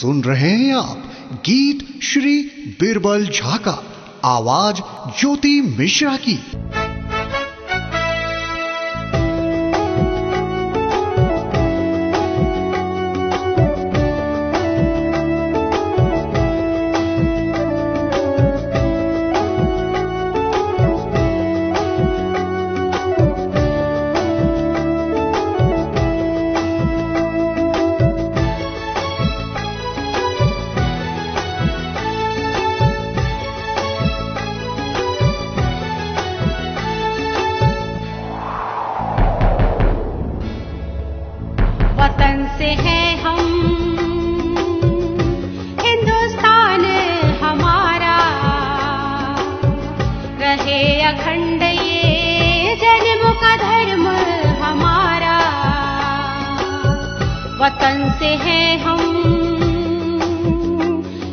सुन रहे हैं आप गीत श्री बिरबल झा का, आवाज ज्योति मिश्रा की। वतन से हैं हम, हिंदुस्तान हमारा, रहे अखंड ये जन्म का धर्म हमारा। वतन से हैं हम,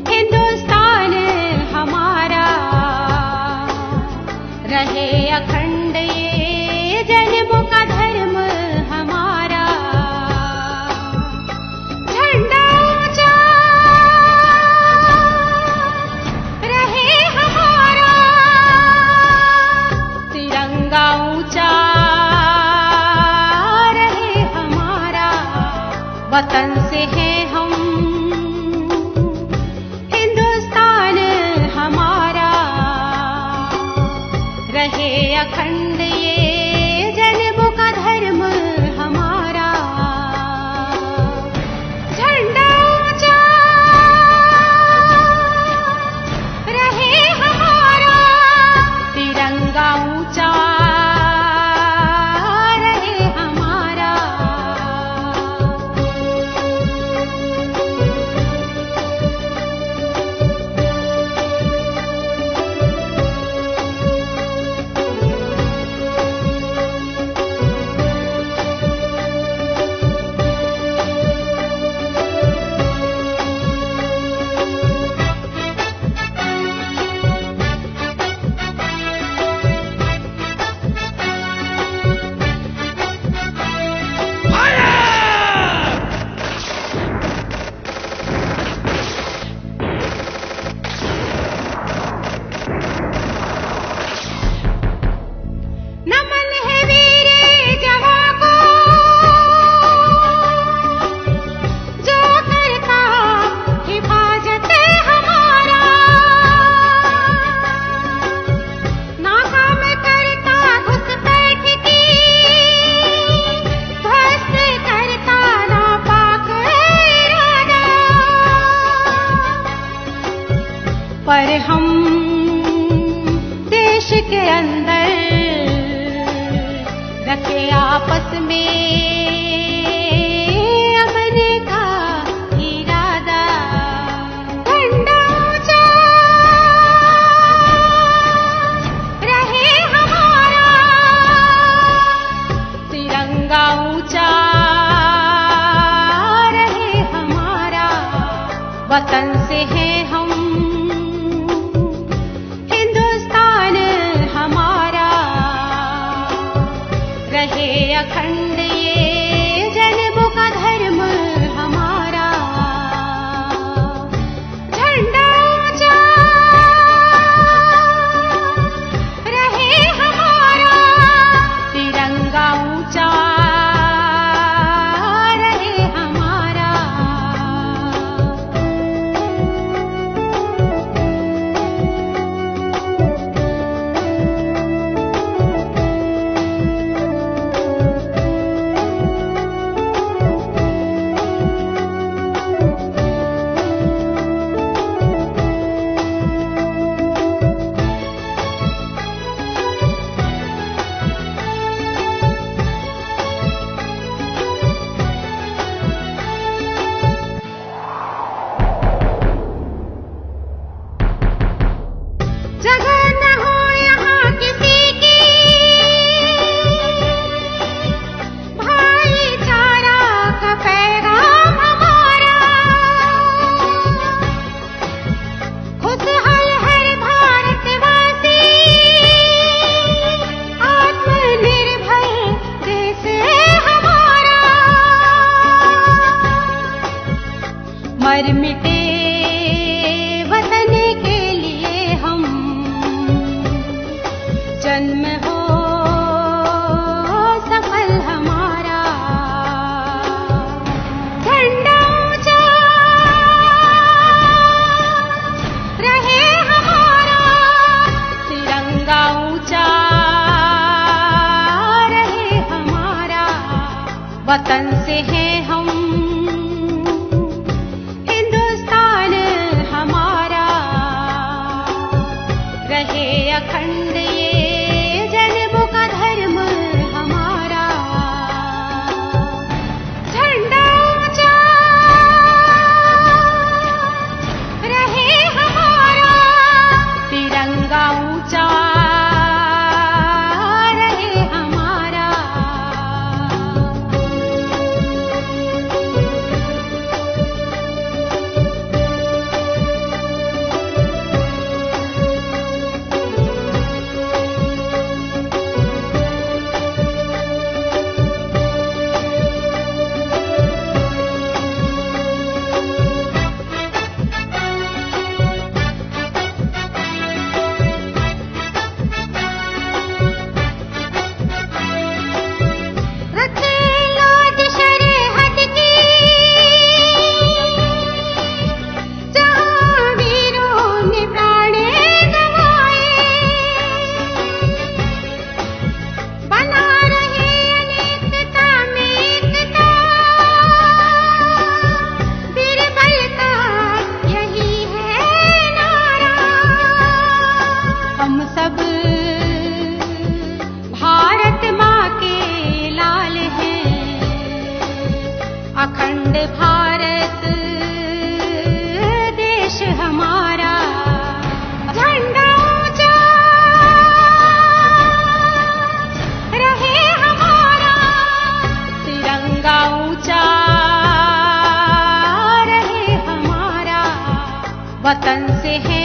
हिंदुस्तान हमारा, रहे अखंड ये जन्म का धर्म हमारा। वतन से हैं हम, हिंदुस्तान हमारा, रहे अखंड ये जन्म का धर्म हमारा। झंडा ऊंचा रहे हमारा, तिरंगा ऊंचा पर हम देश के अंदर रखे आपस में अमन का इरादा। झंडा ऊंचा रहे हमारा, तिरंगा ऊंचा रहे हमारा। वतन से हैं हम, रहे अखंड ये जन्म का धर्म हमारा। झंडा ऊंचा रहे हमारा, तिरंगा ऊंचा रहे हमारा। मिटे वतन के लिए हम, जन्म हो सफल हमारा, झंडा ऊंचा रहे हमारा, तिरंगा ऊंचा रहे हमारा, वतन से हैं हम, हिंदुस्तान हमारा, रहे अखंड ये जन्मों का धर्म हमारा, झंडा ऊंचा रहे हमारा, तिरंगा ऊंचा रहे हमारा। रखे लाज शरीअत की, जहाँ वीरों ने प्राण गंवाए, बना रहे अनेकता में एकता, बीरबल का यही है नारा। हम सब भारत माँ के लाल हैं, अखंड भारत देश हमारा, झंडा ऊंचा रहे हमारा, तिरंगा ऊंचा रहे हमारा, वतन से है